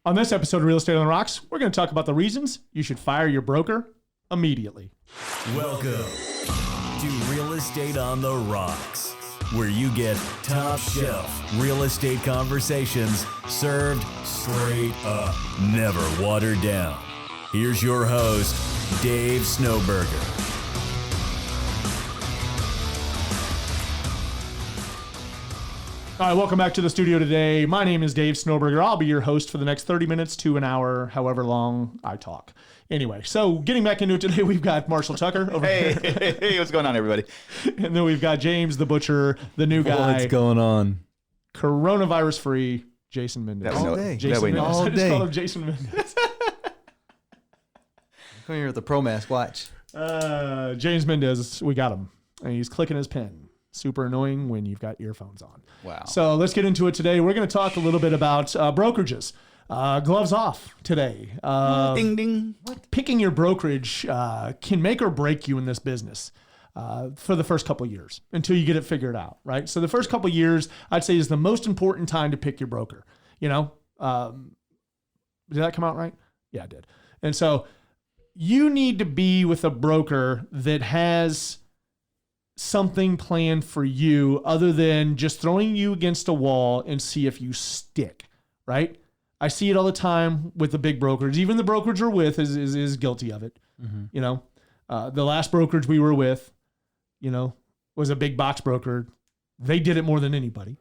On this episode of Real Estate on the Rocks, we're going to talk about the reasons you should fire your broker immediately. Welcome to Real Estate on the Rocks, where you get top shelf real estate conversations served straight up, never watered down. Here's your host, Dave Snowberger. All right, welcome back to the studio today. My name is Dave Snowberger. I'll be your host for the next 30 minutes to an hour, however long I talk. Anyway, so getting back into it today, we've got Marshall Tucker over here. Hey, what's going on, everybody? And then we've got James the Butcher, the new guy. What's going on? Coronavirus-free Jason Mendez. All day. Jason we know. Mendez. All I just day. call him Jason Mendez. Come here with the Pro Mask. Watch. James Mendez, we got him. And he's clicking his pen. Super annoying when you've got earphones on. Wow. So let's get into it today. We're going to talk a little bit about brokerages. Gloves off today. Ding, ding. Picking your brokerage can make or break you in this business for the first couple of years until you get it figured out, right? So the first couple of years, I'd say, is the most important time to pick your broker. You know, did that come out right? Yeah, it did. And so you need to be with a broker that has something planned for you other than just throwing you against a wall and see if you stick, right? I see it all the time with the big brokers. Even the brokerage we're with is guilty of it. Mm-hmm. You know, the last brokerage we were with, you know, was a big box broker. They did it more than anybody.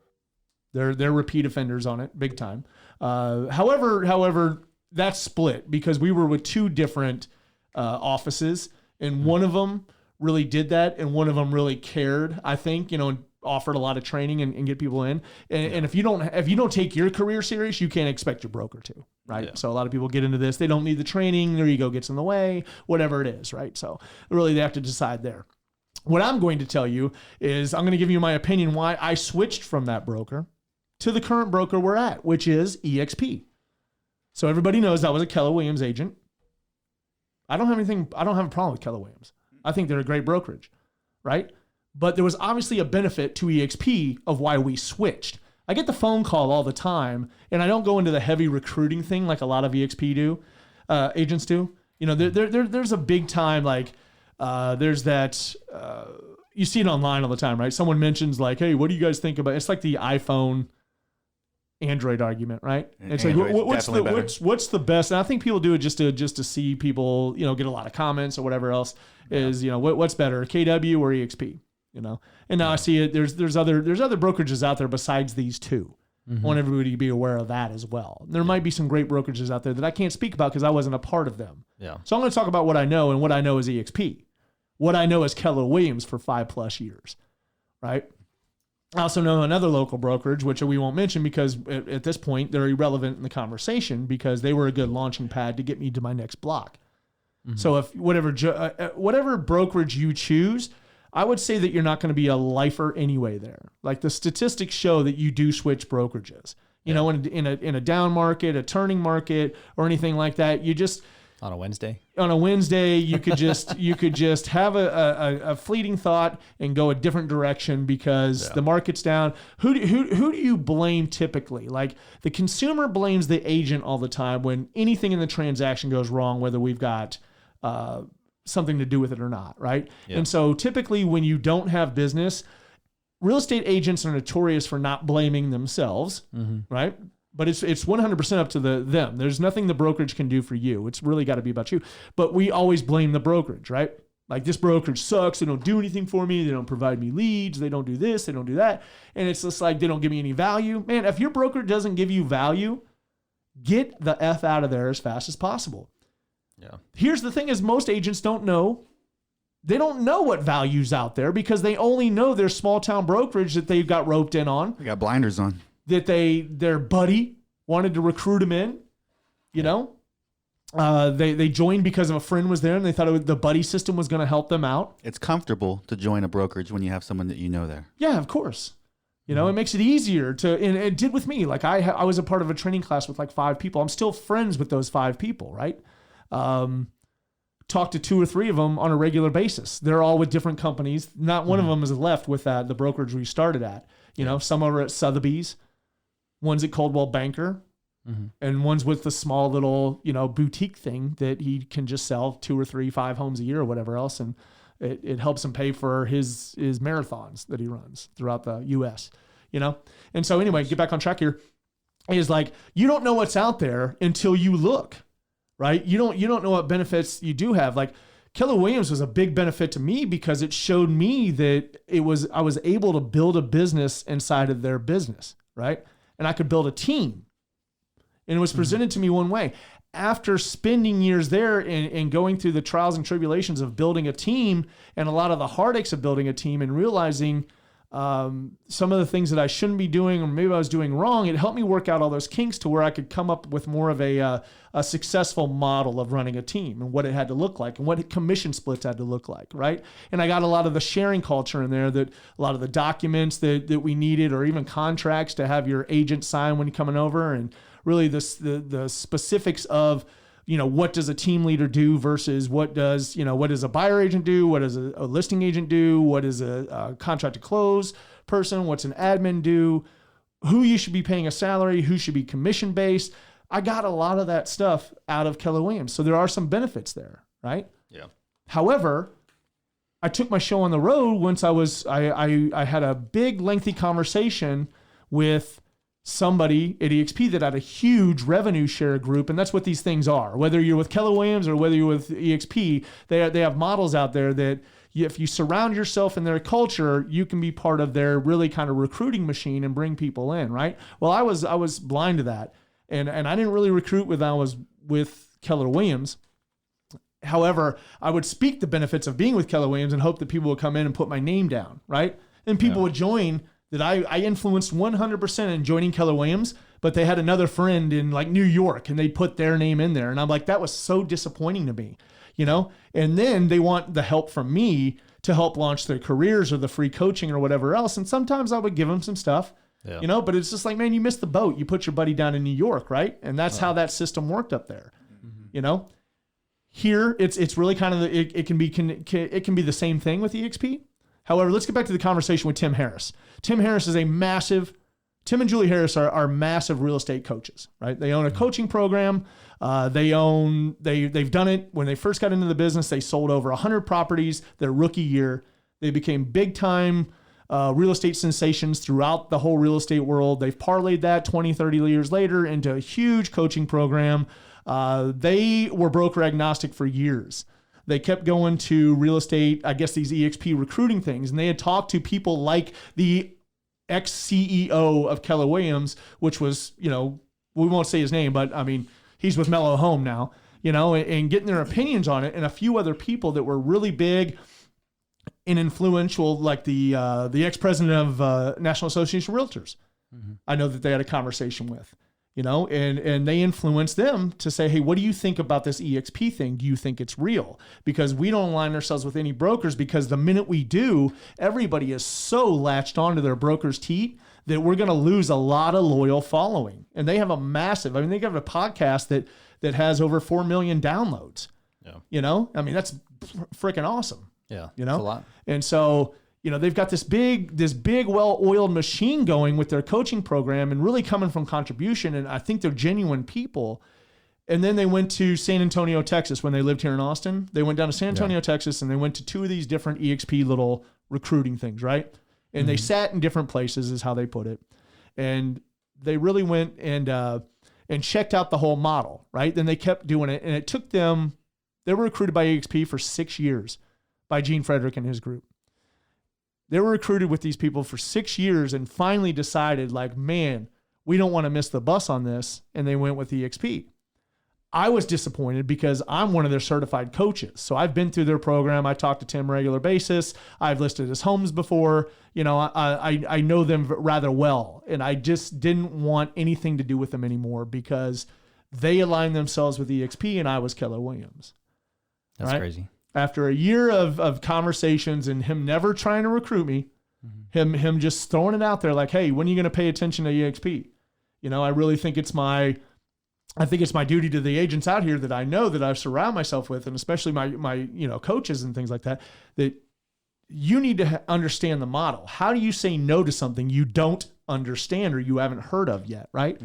They're repeat offenders on it, big time. However, that's split because we were with two different offices, and one of them really did that, and one of them really cared, I think, you know, and offered a lot of training and get people in. And if you don't take your career serious, you can't expect your broker to, right? Yeah. So a lot of people get into this. They don't need the training. Their ego gets in the way, whatever it is, right? So really they have to decide there. What I'm going to tell you is I'm going to give you my opinion why I switched from that broker to the current broker we're at, which is EXP. So everybody knows I was a Keller Williams agent. I don't have a problem with Keller Williams. I think they're a great brokerage, right? But there was obviously a benefit to EXP of why we switched. I get the phone call all the time, and I don't go into the heavy recruiting thing like a lot of EXP agents do. You know, there's a big time, like there's that, you see it online all the time, right? Someone mentions like, hey, what do you guys think about, it's like the iPhone Android argument, right? It's like what's the best? And I think people do it just to see people, you know, get a lot of comments or whatever else is, you know, what's better, KW or EXP, you know? And now I see it. There's other brokerages out there besides these two. Mm-hmm. I want everybody to be aware of that as well. There might be some great brokerages out there that I can't speak about because I wasn't a part of them. Yeah. So I'm going to talk about what I know, and what I know is EXP. What I know is Keller Williams for 5+ years, right? I also know another local brokerage, which we won't mention because at this point they're irrelevant in the conversation because they were a good launching pad to get me to my next block. Mm-hmm. So if whatever brokerage you choose, I would say that you're not going to be a lifer anyway there. Like the statistics show that you do switch brokerages. You know, in a down market, a turning market, or anything like that, you just on a Wednesday, you could just have a fleeting thought and go a different direction because the market's down. Who do you blame typically? Like the consumer blames the agent all the time when anything in the transaction goes wrong, whether we've got something to do with it or not, right? Yeah. And so typically when you don't have business, real estate agents are notorious for not blaming themselves, right? But it's 100% up to them. There's nothing the brokerage can do for you. It's really got to be about you. But we always blame the brokerage, right? Like this brokerage sucks. They don't do anything for me. They don't provide me leads. They don't do this. They don't do that. And it's just like they don't give me any value. Man, if your broker doesn't give you value, get the F out of there as fast as possible. Yeah. Here's the thing is most agents don't know. They don't know what value's out there because they only know their small town brokerage that they've got roped in on. They got blinders on. That their buddy wanted to recruit him in, you know, they joined because of a friend was there and they thought the buddy system was going to help them out. It's comfortable to join a brokerage when you have someone that you know there. Yeah, of course. You know, it makes it easier to, and it did with me. Like I was a part of a training class with like 5 people. I'm still friends with those 5 people, right? Talk to 2 or 3 of them on a regular basis. They're all with different companies. Not one of them is left with the brokerage we started at. You know, some are at Sotheby's. One's at Coldwell Banker. And one's with the small little, boutique thing that he can just sell 2 or 3, 5 homes a year or whatever else. And it helps him pay for his marathons that he runs throughout the US, And so anyway, get back on track here. Is like, you don't know what's out there until you look, right? You don't know what benefits you do have. Like Keller Williams was a big benefit to me because it showed me that I was able to build a business inside of their business, right? And I could build a team. And it was presented to me one way. After spending years there and going through the trials and tribulations of building a team and a lot of the heartaches of building a team and realizing some of the things that I shouldn't be doing or maybe I was doing wrong, it helped me work out all those kinks to where I could come up with more of a successful model of running a team and what it had to look like and what commission splits had to look like, right? And I got a lot of the sharing culture in there, that a lot of the documents that we needed, or even contracts to have your agent sign when you're coming over, and really the specifics of, what does a team leader do versus what does a buyer agent do? What does a listing agent do? What does a contract to close person? What's an admin do? Who you should be paying a salary? Who should be commission based? I got a lot of that stuff out of Keller Williams. So there are some benefits there, right? Yeah. However, I took my show on the road once I had a big lengthy conversation with somebody at EXP that had a huge revenue share group. And that's what these things are. Whether you're with Keller Williams or whether you're with EXP, they have models out there that if you surround yourself in their culture, you can be part of their really kind of recruiting machine and bring people in, right? Well, I was blind to that. And I didn't really recruit when I was with Keller Williams. However, I would speak the benefits of being with Keller Williams and hope that people would come in and put my name down, right? And people would join. That I influenced 100% in joining Keller Williams, but they had another friend in like New York and they put their name in there. And I'm like, that was so disappointing to me, And then they want the help from me to help launch their careers or the free coaching or whatever else. And sometimes I would give them some stuff, but it's just like, man, you missed the boat. You put your buddy down in New York, right? And that's how that system worked up there, Here, it's really kind of, it can be the same thing with EXP. However, let's get back to the conversation with Tim Harris. Tim Harris is Tim and Julie Harris are massive real estate coaches, right? They own a coaching program. They've done it when they first got into the business. They sold over 100 properties their rookie year. They became big time real estate sensations throughout the whole real estate world. They've parlayed that 20, 30 years later into a huge coaching program. They were broker agnostic for years. They kept going to real estate, I guess these EXP recruiting things, and they had talked to people like the ex-CEO of Keller Williams, which was, we won't say his name, but I mean, he's with Mellow Home now, and getting their opinions on it, and a few other people that were really big and influential, like the ex-president of National Association of Realtors. Mm-hmm. I know that they had a conversation with. And they influence them to say, hey, what do you think about this EXP thing? Do you think it's real? Because we don't align ourselves with any brokers, because the minute we do, everybody is so latched onto their broker's teat that we're going to lose a lot of loyal following. And they have a massive, they have a podcast that has over 4 million downloads. Yeah. That's freaking awesome. Yeah. That's a lot. And so, they've got this big, well-oiled machine going with their coaching program and really coming from contribution. And I think they're genuine people. And then they went to San Antonio, Texas when they lived here in Austin. They went down to San Antonio, Texas, and they went to 2 of these different EXP little recruiting things, right? And they sat in different places is how they put it. And they really went and checked out the whole model, right? Then they kept doing it. And it took them, they were recruited by EXP for 6 years by Gene Frederick and his group. They were recruited with these people for 6 years and finally decided, like, man, we don't want to miss the bus on this. And they went with EXP. I was disappointed because I'm one of their certified coaches. So I've been through their program. I talk to Tim regular basis. I've listed his homes before. I know them rather well. And I just didn't want anything to do with them anymore because they aligned themselves with EXP and I was Keller Williams. That's right? crazy. After a year of conversations and him never trying to recruit me, him just throwing it out there like, hey, when are you going to pay attention to EXP? I really think it's my duty to the agents out here that I know that I surround myself with, and especially my coaches and things like that you need to understand the model. How do you say no to something you don't understand or you haven't heard of yet, right?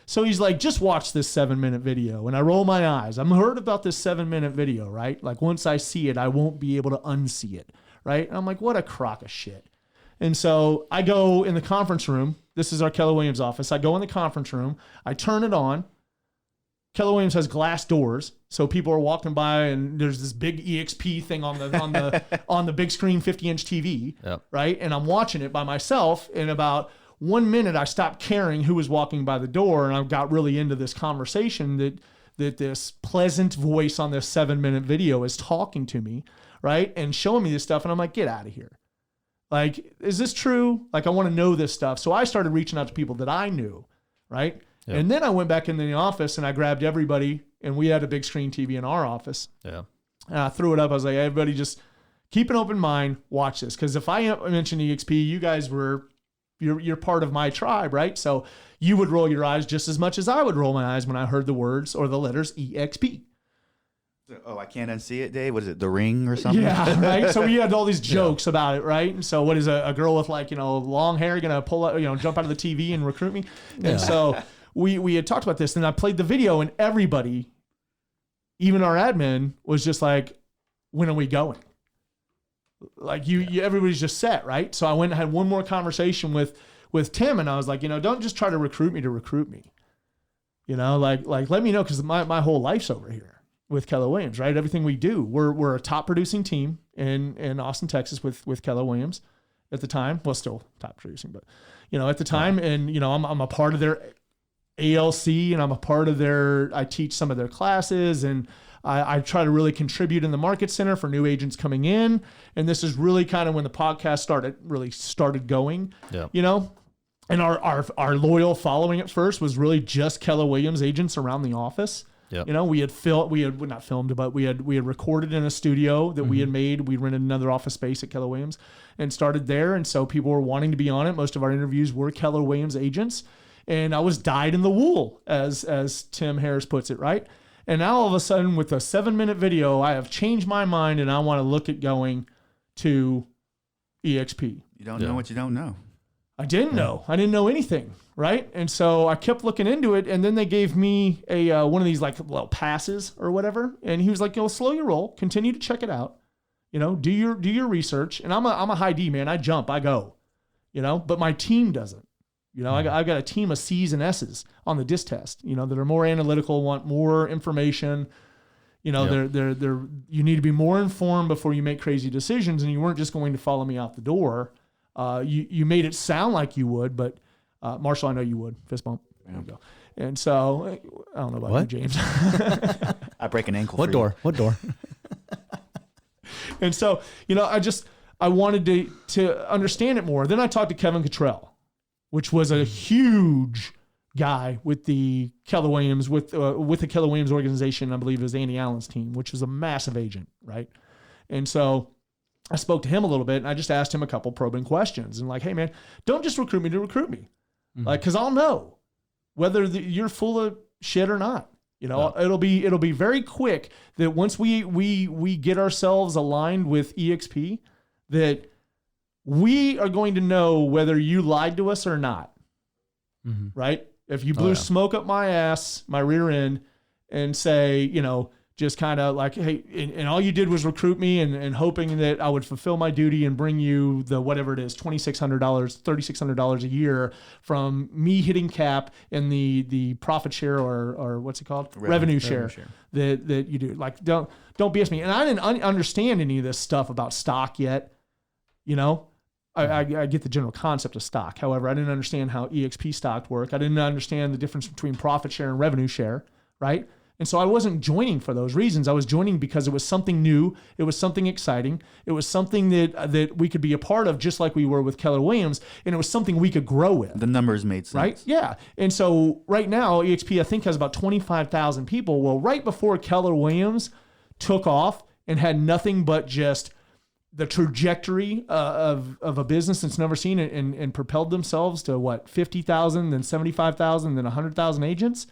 So he's like, just watch this 7-minute video. And I roll my eyes. I'm heard about this 7-minute video, right? Like once I see it, I won't be able to unsee it, right? And I'm like, what a crock of shit. And so I go in the conference room. This is our Keller Williams office. I go in the conference room. I turn it on. Keller Williams has glass doors, so people are walking by, and there's this big EXP thing on the big screen 50-inch TV, right? And I'm watching it by myself. In about 1 minute, I stopped caring who was walking by the door, and I got really into this conversation that this pleasant voice on this 7-minute video is talking to me, right, and showing me this stuff, and I'm like, get out of here. Like, is this true? Like, I want to know this stuff. So I started reaching out to people that I knew, right? Yep. And then I went back into the office and I grabbed everybody, and we had a big screen TV in our office. Yeah. And I threw it up. I was like, hey, everybody, just keep an open mind. Watch this. Because if I mention EXP, you guys you're part of my tribe, right? So you would roll your eyes just as much as I would roll my eyes when I heard the words or the letters EXP. Oh, I can't unsee it, Dave. What is it, The Ring or something? Yeah, right. So we had all these jokes about it, right? And so, what is a girl with long hair gonna pull up, jump out of the TV and recruit me? And so we had talked about this, and I played the video, and everybody, even our admin, was just like, "When are we going?" Like everybody's just set, right? So I went and had one more conversation with Tim, and I was like, don't just try to recruit me. Like let me know, because my whole life's over here with Keller Williams, right? Everything we do, we're a top producing team in Austin, Texas with Keller Williams at the time. Well, still top producing, but at the time, and I'm a part of their ALC, and I'm a part of I teach some of their classes, and I try to really contribute in the market center for new agents coming in. And this is really kind of when the podcast started going, and our loyal following at first was really just Keller Williams agents around the office. Yep. We had not filmed, but we had recorded in a studio that we had made. We rented another office space at Keller Williams and started there. And so people were wanting to be on it. Most of our interviews were Keller Williams agents. And I was dyed in the wool, as Tim Harris puts it, right? And now all of a sudden, with a 7-minute video, I have changed my mind, and I want to look at going to EXP. You don't know what you don't know. I didn't know. I didn't know anything, right? And so I kept looking into it, and then they gave me a one of these like little passes or whatever, and he was like, slow your roll, continue to check it out, do your research. And I'm a high D man. I jump, I go, but my team doesn't. I've got a team of C's and S's on the DISC test, that are more analytical, want more information. They're you need to be more informed before you make crazy decisions, and you weren't just going to follow me out the door. You made it sound like you would, but Marshall, I know you would. Fist bump. There you go. And so I don't know about you, James. I break an ankle. What door? And so, I wanted to understand it more. Then I talked to Kevin Cottrell, which was a huge guy with the Keller Williams, with the Keller Williams organization. I believe it was Andy Allen's team, which was a massive agent, right? And so I spoke to him a little bit, and I just asked him a couple probing questions, and like, hey man, don't just recruit me to recruit me, like, because I'll know whether you're full of shit or not. It'll be very quick that once we get ourselves aligned with EXP, that we are going to know whether you lied to us or not, right? If you blew smoke up my ass, my rear end, and say, just kind of like, hey, and all you did was recruit me and hoping that I would fulfill my duty and bring you the whatever it is, $2,600, $3,600 a year from me hitting cap and the profit share or what's it called? Revenue share. That you do. Like, don't BS me. And I didn't understand any of this stuff about stock yet, I get the general concept of stock. However, I didn't understand how EXP stock worked. I didn't understand the difference between profit share and revenue share, right? And so I wasn't joining for those reasons. I was joining because it was something new. It was something exciting. It was something that we could be a part of, just like we were with Keller Williams, and it was something we could grow with. The numbers made sense. Right? Yeah. And so right now, EXP, I think, has about 25,000 people. Well, right before Keller Williams took off and had nothing but just the trajectory of a business that's never seen it and propelled themselves to 50,000, then 75,000, then 100,000 agents,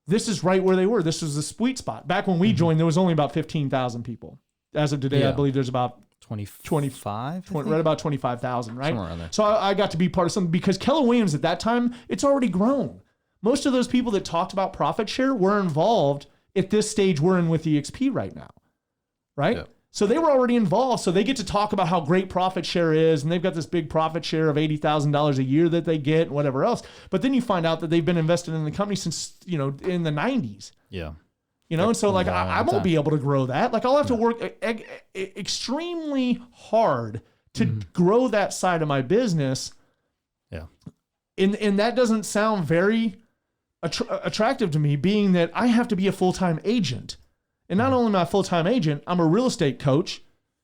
this is right where they were. This was the sweet spot. Back when we joined, there was only about 15,000 people. As of today, I believe there's about 25? right about 25,000, right? Somewhere around there. So I got to be part of something because Keller Williams at that time, it's already grown. Most of those people that talked about profit share were involved at this stage we're in with EXP right now, right? Yep. So they were already involved. So they get to talk about how great profit share is, and they've got this big profit share of $80,000 a year that they get and whatever else. But then you find out that they've been invested in the company since, in the 90s. Yeah. And so like I won't time. be able to grow that. Like I'll have to work extremely hard to grow that side of my business. Yeah. And that doesn't sound very attractive to me, being that I have to be a full-time agent. And not only am I a full-time agent, I'm a real estate coach.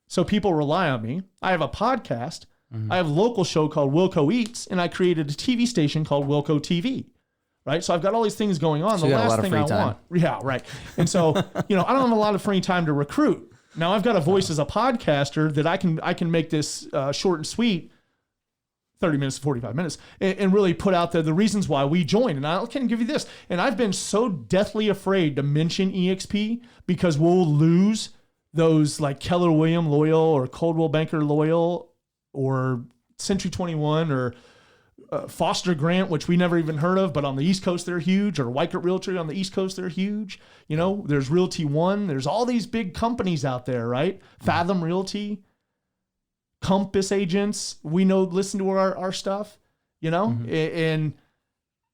So people rely on me. I have a podcast. I have a local show called Wilco Eats, and I created a TV station called Wilco TV. Right. So I've got all these things going on. So the you got a last lot of thing free I time. want. Yeah, right. And so, I don't have a lot of free time to recruit. Now I've got a voice as a podcaster that I can make this short and sweet, 30 minutes to 45 minutes, and really put out there the reasons why we joined. And I can give you this. And I've been so deathly afraid to mention EXP because we'll lose those like Keller Williams loyal or Coldwell Banker loyal or Century 21 or Foster Grant, which we never even heard of, but on the East Coast they're huge, or Weichert Realty on the East Coast they're huge. There's Realty One. There's all these big companies out there, right? Fathom Realty, Compass Agents. We know, listen to our stuff, and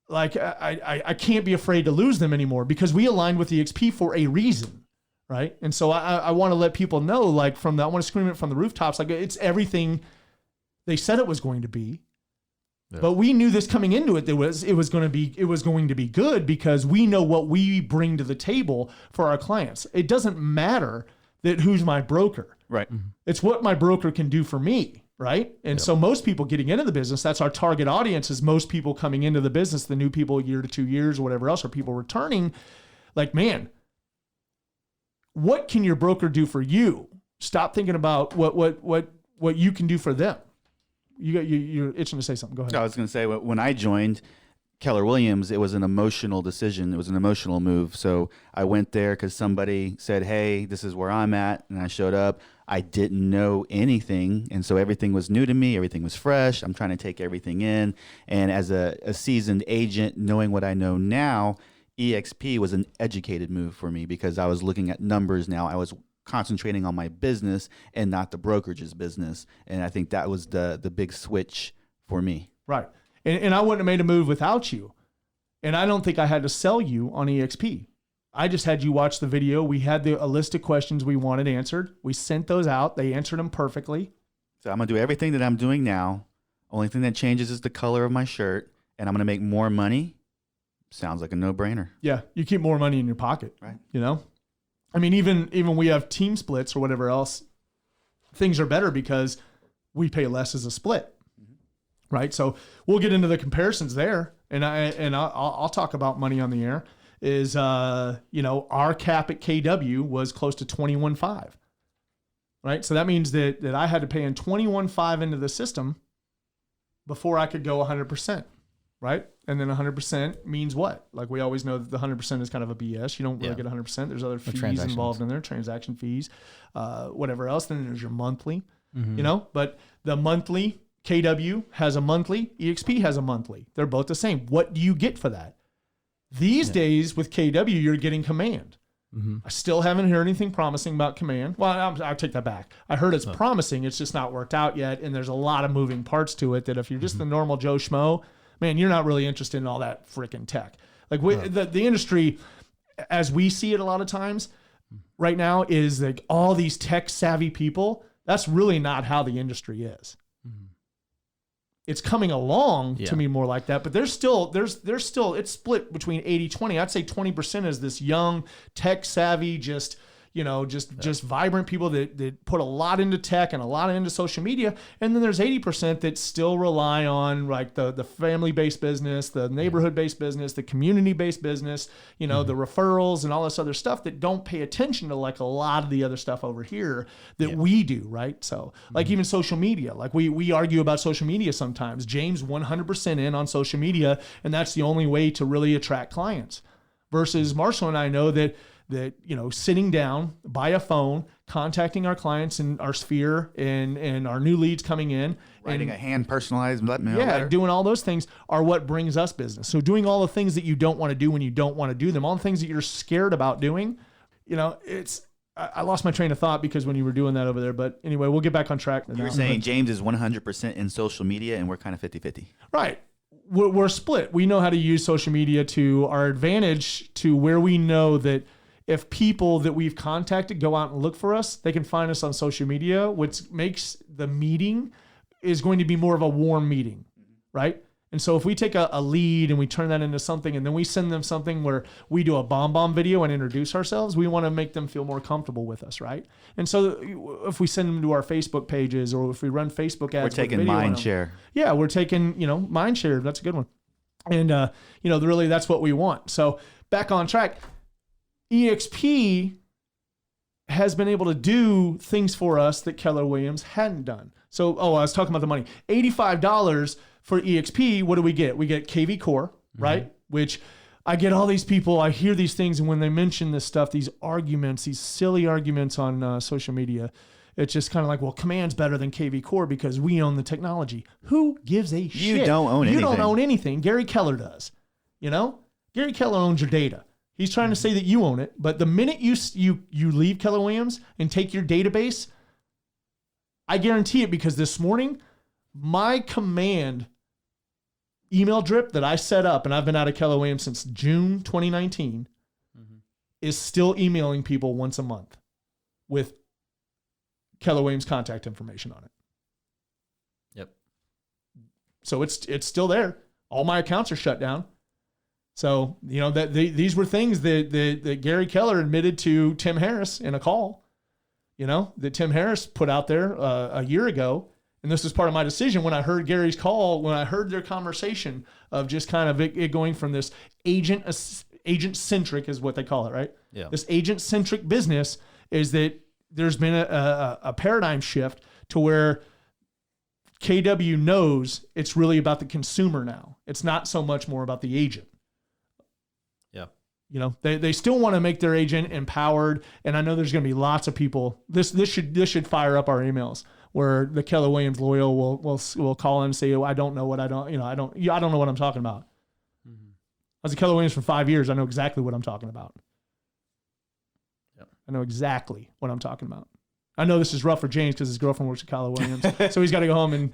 like I can't be afraid to lose them anymore because we aligned with the EXP for a reason, right? And so I want to let people know, like I want to scream it from the rooftops, like it's everything they said it was going to be. Yeah. But we knew this coming into it. It was going to be good because we know what we bring to the table for our clients. It doesn't matter that who's my broker. Right. It's what my broker can do for me, right? And so most people getting into the business, that's our target audience, is most people coming into the business, the new people, 1 year to 2 years or whatever else, or people returning. Like, man, what can your broker do for you? Stop thinking about what you can do for them. You're itching to say something. Go ahead. I was going to say, when I joined Keller Williams, it was an emotional decision. It was an emotional move. So I went there because somebody said, hey, this is where I'm at. And I showed up. I didn't know anything. And so everything was new to me. Everything was fresh. I'm trying to take everything in. And as a seasoned agent, knowing what I know now, EXP was an educated move for me because I was looking at numbers now. I was concentrating on my business and not the brokerage's business. And I think that was the big switch for me. Right. And I wouldn't have made a move without you. And I don't think I had to sell you on EXP. I just had you watch the video. We had a list of questions we wanted answered. We sent those out. They answered them perfectly. So I'm going to do everything that I'm doing now. Only thing that changes is the color of my shirt. And I'm going to make more money. Sounds like a no-brainer. Yeah. You keep more money in your pocket. Right. I mean, even we have team splits or whatever else, things are better because we pay less as a split, right? So we'll get into the comparisons there, and I'll talk about money on the air. Is our cap at KW was close to 21.5, right? So that means that I had to pay in 21.5 into the system before I could go 100%. Right? And then 100% means what? Like we always know that the 100% is kind of a BS. You don't really get 100%. There's other fees involved in there, transaction fees, whatever else. Then there's your monthly, but the monthly, KW has a monthly, EXP has a monthly. They're both the same. What do you get for that? These days with KW, you're getting command. I still haven't heard anything promising about command. Well, I'll take that back. I heard it's promising. It's just not worked out yet. And there's a lot of moving parts to it that if you're just the normal Joe Schmo, man, you're not really interested in all that freaking tech. Like the industry, as we see it a lot of times right now, is like all these tech savvy people. That's really not how the industry is. It's coming along to me more like that, but there's still, it's split between 80-20. I'd say 20% is this young tech savvy, just vibrant people that put a lot into tech and a lot into social media. And then there's 80% that still rely on like the family-based business, the neighborhood-based business, the community-based business, the referrals and all this other stuff that don't pay attention to like a lot of the other stuff over here that we do, right? So like even social media, like we argue about social media sometimes. James 100% in on social media, and that's the only way to really attract clients. Versus Marshall and I know that that, sitting down by a phone, contacting our clients in our sphere and our new leads coming in. Writing a hand personalized mail Yeah, letter. doing all those things are what brings us business. So doing all the things that you don't want to do when you don't want to do them, all the things that you're scared about doing, I lost my train of thought because when you were doing that over there. But anyway, we'll get back on track. You were saying James is 100% in social media and we're kind of 50-50. Right. We're split. We know how to use social media to our advantage, to where we know that if people that we've contacted go out and look for us, they can find us on social media, which makes the meeting is going to be more of a warm meeting, right? And so if we take a lead and we turn that into something and then we send them something where we do a bomb video and introduce ourselves, we want to make them feel more comfortable with us, right? And so if we send them to our Facebook pages or if we run Facebook ads, We're taking mind share. Yeah, we're taking, mind share. That's a good one. And, really that's what we want. So back on track, EXP has been able to do things for us that Keller Williams hadn't done. So, I was talking about the money. $85 for EXP, what do we get? We get KV Core, right? Which I get all these people, I hear these things, and when they mention this stuff, these arguments, these silly arguments on social media, it's just kind of like, well, Command's better than KV Core because we own the technology. Who gives a shit? You don't own anything. You don't own anything. Gary Keller does. Gary Keller owns your data. He's trying to say that you own it, but the minute you leave Keller Williams and take your database, I guarantee it, because this morning, my Command email drip that I set up, and I've been out of Keller Williams since June 2019, is still emailing people once a month with Keller Williams contact information on it. Yep. So it's still there. All my accounts are shut down. So, that these were things that Gary Keller admitted to Tim Harris in a call, that Tim Harris put out there a year ago. And this was part of my decision when I heard Gary's call, when I heard their conversation of just kind of it going from this agent-centric is what they call it, right? Yeah. This agent-centric business is that there's been a paradigm shift to where KW knows it's really about the consumer now. It's not so much more about the agent. Yeah. They still want to make their agent empowered, and I know there's going to be lots of people. This should fire up our emails where the Keller Williams loyal will call in and say, I don't know what I don't know what I'm talking about. I was at Keller Williams for 5 years. I know exactly what I'm talking about. Yep. I know exactly what I'm talking about. I know this is rough for James because his girlfriend works at Keller Williams, so he's got to go home and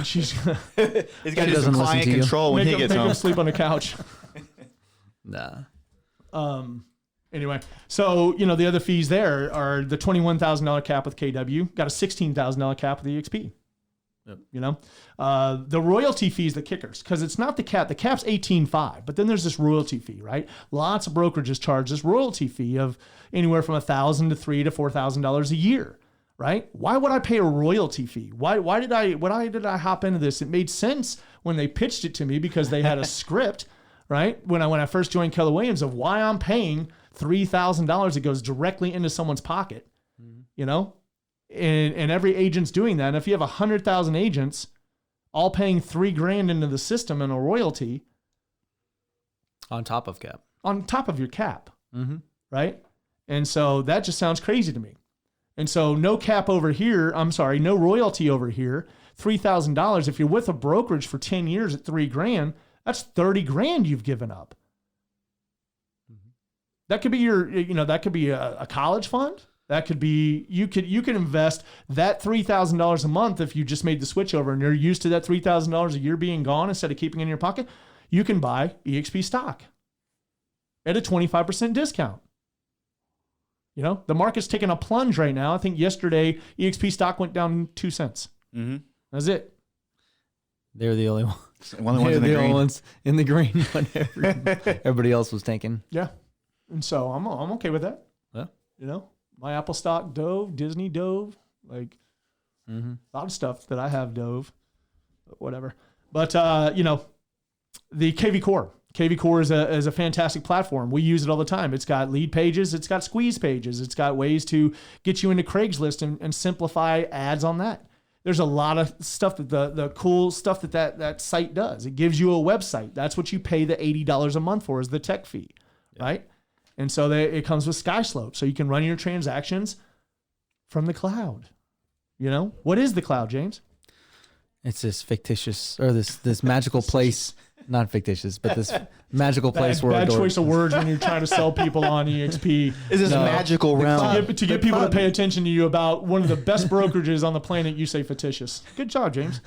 she's He's got to do doesn't some listen client to you. control when he make gets him home. sleep on the couch. Nah. Anyway, so, the other fees there are the $21,000 cap with KW, got a $16,000 cap with EXP. Yep. The royalty fee is the kickers because it's not the cap. The cap's $18,500, but then there's this royalty fee, right? Lots of brokerages charge this royalty fee of anywhere from $1,000 to $3,000 to $4,000 a year, right? Why would I pay a royalty fee? Why did I hop into this? It made sense when they pitched it to me because they had a script, right? When I first joined Keller Williams of why I'm paying $3,000 that goes directly into someone's pocket, And every agent's doing that. And if you have 100,000 agents all paying $3,000 into the system and a royalty On top of cap. on top of your cap, Mm-hmm. right? And so that just sounds crazy to me. And so no cap over here. No royalty over here. $3,000. If you're with a brokerage for 10 years at $3,000, that's $30,000 you've given up. That could be that could be a college fund. That could be, you could invest that $3,000 a month if you just made the switch over and you're used to that $3,000 a year being gone instead of keeping it in your pocket. You can buy EXP stock at a 25% discount. The market's taking a plunge right now. I think yesterday EXP stock went down 2 cents. Mm-hmm. That's it. They're the only ones. One of the ones in the They're green. only ones in the green when everybody else was tanking. Yeah. And so I'm okay with that. Yeah. My Apple stock dove, Disney dove, like a lot of stuff that I have dove, but whatever. But, the KV Core. KV Core is a fantastic platform. We use it all the time. It's got lead pages. It's got squeeze pages. It's got ways to get you into Craigslist and simplify ads on that. There's a lot of stuff that the cool stuff that site does. It gives you a website. That's what you pay the $80 a month for is the tech fee, right? And so it comes with SkySlope. So you can run your transactions from the cloud. You know, what is the cloud, James? It's this fictitious or this magical place, not fictitious, but this magical place where bad choice of words when you're trying to sell people on EXP. Is this magical realm? To get people to pay attention to you about one of the best brokerages on the planet, you say fictitious. Good job, James.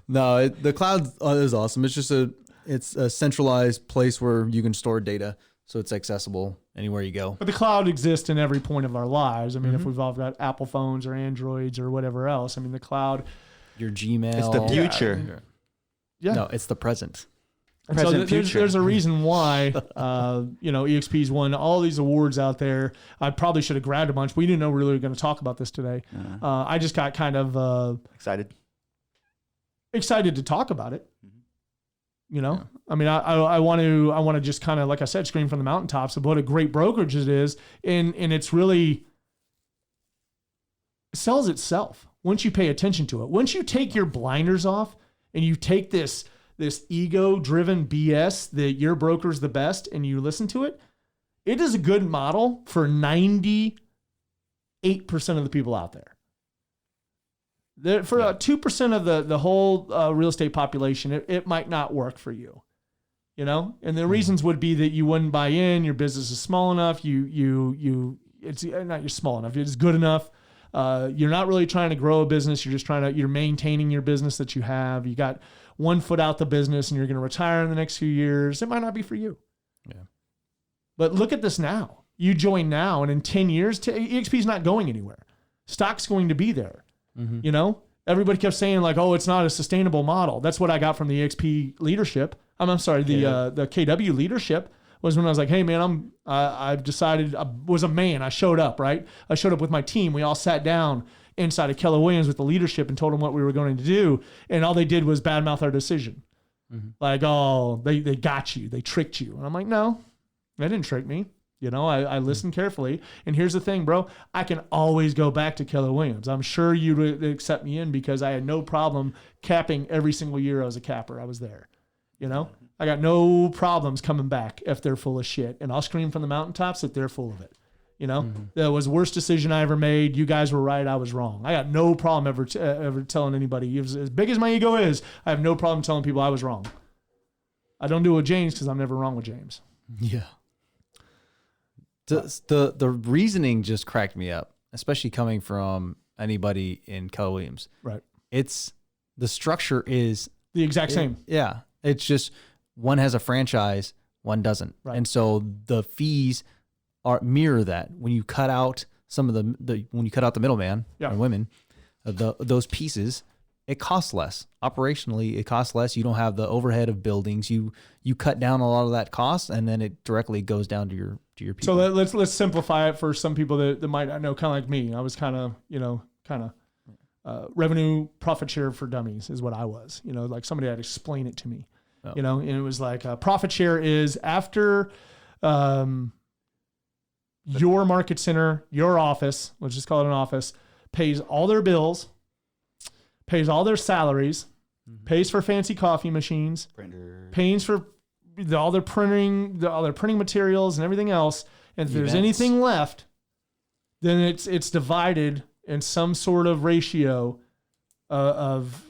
No, the cloud is awesome. It's just a centralized place where you can store data, so it's accessible anywhere you go. But the cloud exists in every point of our lives. I mean, if we've all got Apple phones or Androids or whatever else, I mean, the cloud. Your Gmail. It's the future. Yeah. No, it's the present. And so there's a reason why, EXP's won all these awards out there. I probably should have grabbed a bunch. We didn't know we were really going to talk about this today. I just got kind of excited to talk about it. You know, yeah. I mean, I want to just kind of, like I said, scream from the mountaintops of what a great brokerage it is, and it's really it sells itself once you pay attention to it. Once you take your blinders off and you take this ego-driven BS that your broker's the best and you listen to it, it is a good model for 98% of the people out there. For 2% of the whole real estate population, it might not work for you, you know. And the reasons would be that you wouldn't buy in. Your business is small enough. It's not you're small enough. It's good enough. You're not really trying to grow a business. You're maintaining your business that you have. You got one foot out the business, and you're going to retire in the next few years. It might not be for you. Yeah. But look at this now. You join now, and in 10 years, EXP is not going anywhere. Stock's going to be there. Mm-hmm. You know, everybody kept saying like, "Oh, it's not a sustainable model." That's what I got from the EXP leadership. The KW leadership was when I was like, "Hey, man, I've decided." I was a man. I showed up, right? I showed up with my team. We all sat down inside of Keller Williams with the leadership and told them what we were going to do, and all they did was badmouth our decision. Mm-hmm. Like, "Oh, they got you. They tricked you." And I'm like, "No, they didn't trick me." You know, I listened carefully. And here's the thing, bro. I can always go back to Keller Williams. I'm sure you would accept me in because I had no problem capping every single year I was a capper. I was there. You know, I got no problems coming back if they're full of shit. And I'll scream from the mountaintops that they're full of it. You know, that was the worst decision I ever made. You guys were right. I was wrong. I got no problem ever telling anybody. As big as my ego is, I have no problem telling people I was wrong. I don't do it with James because I'm never wrong with James. Yeah. The reasoning just cracked me up, especially coming from anybody in Keller Williams. Right. It's the structure is the exact same. Yeah. It's just one has a franchise, one doesn't. Right. And so the fees mirror that. When you cut out some of when you cut out the middleman and women, those pieces, it costs less. Operationally, it costs less. You don't have the overhead of buildings. You cut down a lot of that cost, and then it directly goes down to your people. So let's simplify it for some people that might not know, kind of like me. I was kind of revenue profit share for dummies is what I was. You know, like somebody had to explain it to me. Oh. You know, and it was like profit share is after your market center, your office, let's just call it an office, pays all their bills, pays all their salaries, pays for fancy coffee machines, pays for all their printing materials and everything else. And if there's anything left, then it's divided in some sort of ratio of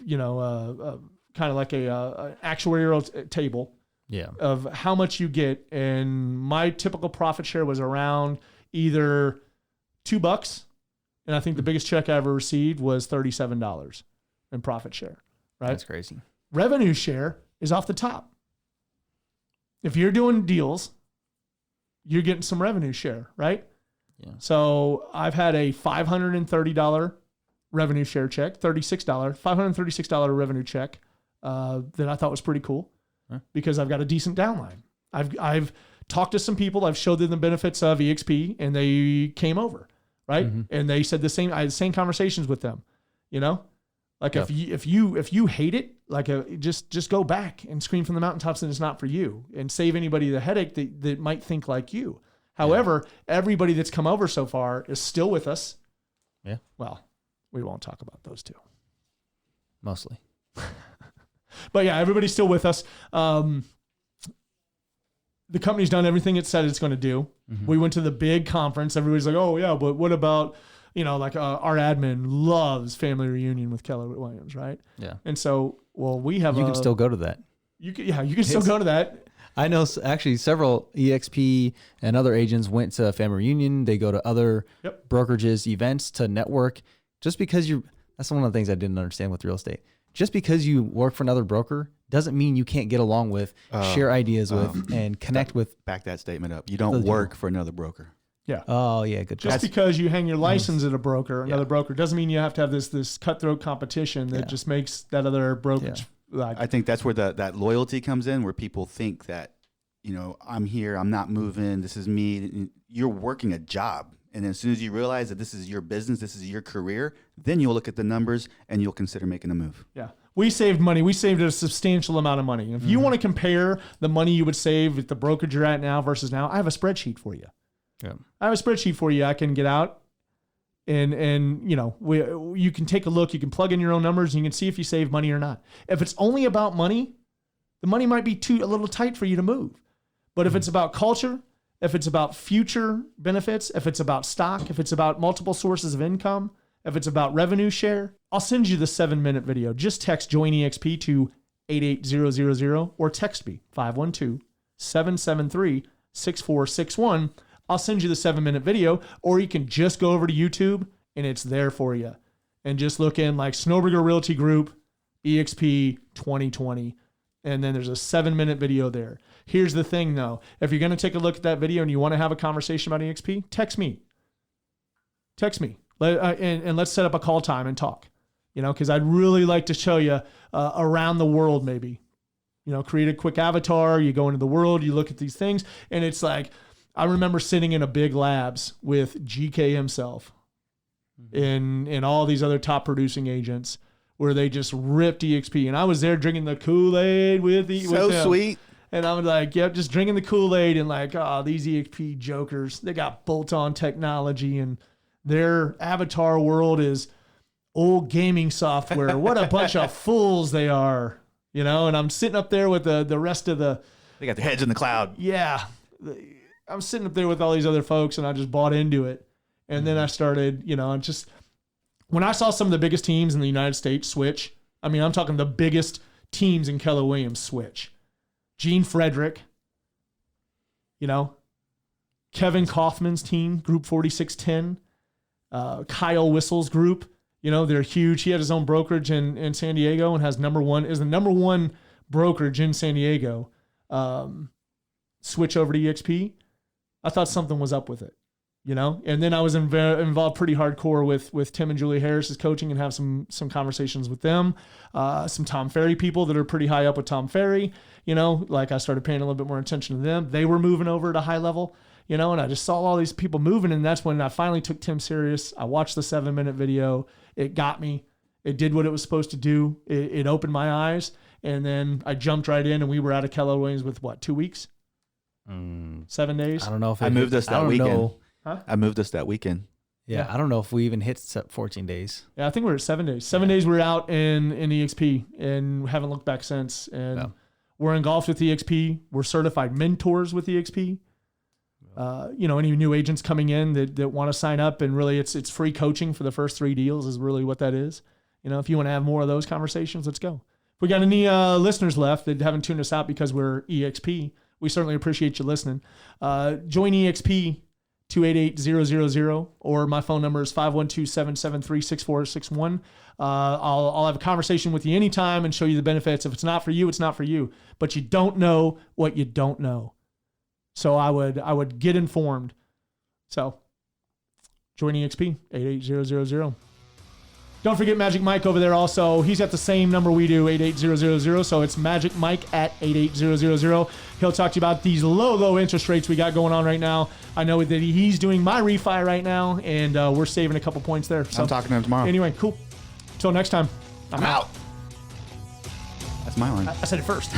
kind of like a actuarial table. Yeah. Of how much you get. And my typical profit share was around either $2, and I think the biggest check I ever received was $37 in profit share. Right? That's crazy. Revenue share is off the top. If you're doing deals, you're getting some revenue share, right? Yeah. So I've had a $530 revenue share check, $536 revenue check that I thought was pretty cool because I've got a decent downline. I've talked to some people. I've showed them the benefits of EXP, and they came over, right? Mm-hmm. And they said I had the same conversations with them, you know? Like if you hate it, like just go back and scream from the mountaintops that it's not for you, and save anybody the headache that might think like you. However, everybody that's come over so far is still with us. Yeah. Well, we won't talk about those two. Mostly. But yeah, everybody's still with us. the company's done everything it said it's going to do. We went to the big conference. Everybody's like, oh yeah, but what about, like our admin loves Family Reunion with Keller Williams, right? Yeah. And so, well, we have you can still go to that. You can still go to that. I know actually several EXP and other agents went to Family Reunion. They go to other brokerages, events to network. Just because that's one of the things I didn't understand with real estate. Just because you work for another broker doesn't mean you can't get along with, share ideas with, and connect with. Back that statement up. You don't work for another broker. Yeah. Oh yeah, good. Just because you hang your license at a broker, another broker, doesn't mean you have to have this cutthroat competition that just makes that other brokerage. I think that's where that loyalty comes in, where people think that, I'm here, I'm not moving, this is me. You're working a job. And as soon as you realize that this is your business, this is your career, then you'll look at the numbers and you'll consider making a move. Yeah. We saved money. We saved a substantial amount of money. If you want to compare the money you would save at the brokerage you're at now versus now, I have a spreadsheet for you. Yeah. I have a spreadsheet for you. I can get out and you can take a look. You can plug in your own numbers and you can see if you save money or not. If it's only about money, the money might be a little tight for you to move. But if it's about culture, if it's about future benefits, if it's about stock, if it's about multiple sources of income, if it's about revenue share, I'll send you the 7-minute video. Just text Join EXP to 88000 or text me 512-773-6461. I'll send you the 7-minute video, or you can just go over to YouTube and it's there for you. And just look in like Snowberger Realty Group, EXP 2020. And then there's a 7-minute video there. Here's the thing though. If you're going to take a look at that video and you want to have a conversation about EXP, text me. And let's set up a call time and talk, because I'd really like to show you around the world maybe. Create a quick avatar. You go into the world, you look at these things. And it's like, I remember sitting in a big labs with GK himself and all these other top producing agents where they just ripped EXP. And I was there drinking the Kool-Aid with them. So sweet. And I was like, yep, just drinking the Kool-Aid and like, these EXP jokers, they got bolt-on technology and their avatar world is old gaming software. What a bunch of fools they are, And I'm sitting up there with the rest of the... They got their heads in the cloud. Yeah. I'm sitting up there with all these other folks and I just bought into it. And then I started, when I saw some of the biggest teams in the United States switch, I'm talking the biggest teams in Keller Williams switch. Gene Frederick, Kevin Kaufman's team, Group 4610, Kyle Whistle's group, they're huge. He had his own brokerage in San Diego and is the number one brokerage in San Diego. Switch over to EXP. I thought something was up with it, and then I was involved pretty hardcore with Tim and Julie Harris's coaching and have some conversations with them, some Tom Ferry people that are pretty high up with Tom Ferry, like I started paying a little bit more attention to them. They were moving over to high level, and I just saw all these people moving. And that's when I finally took Tim serious. I watched the 7-minute video. It got me. It did what it was supposed to do. It opened my eyes. And then I jumped right in and we were out of Keller Williams with 2 weeks? 7 days? I don't know if I moved us that weekend. Huh? I moved us that weekend. Yeah, I don't know if we even hit 14 days. Yeah, I think we're at 7 days. 7 days we're out in EXP and haven't looked back since. And we're engulfed with EXP. We're certified mentors with EXP. Any new agents coming in that want to sign up, and really it's free coaching for the first 3 deals is really what that is. If you want to have more of those conversations, let's go. If we got any listeners left that haven't tuned us out because we're EXP, we certainly appreciate you listening. Join EXP 288-000, or my phone number is 512-773-6461. I'll have a conversation with you anytime and show you the benefits. If it's not for you, it's not for you. But you don't know what you don't know. So I would get informed. So join EXP 88000. Don't forget Magic Mike over there also. He's got the same number we do, 88000. So it's Magic Mike at 88000. He'll talk to you about these low interest rates we got going on right now. I know that he's doing my refi right now, and we're saving a couple points there. So I'm talking to him tomorrow. Anyway, cool. Until next time, I'm out. That's my line. I said it first.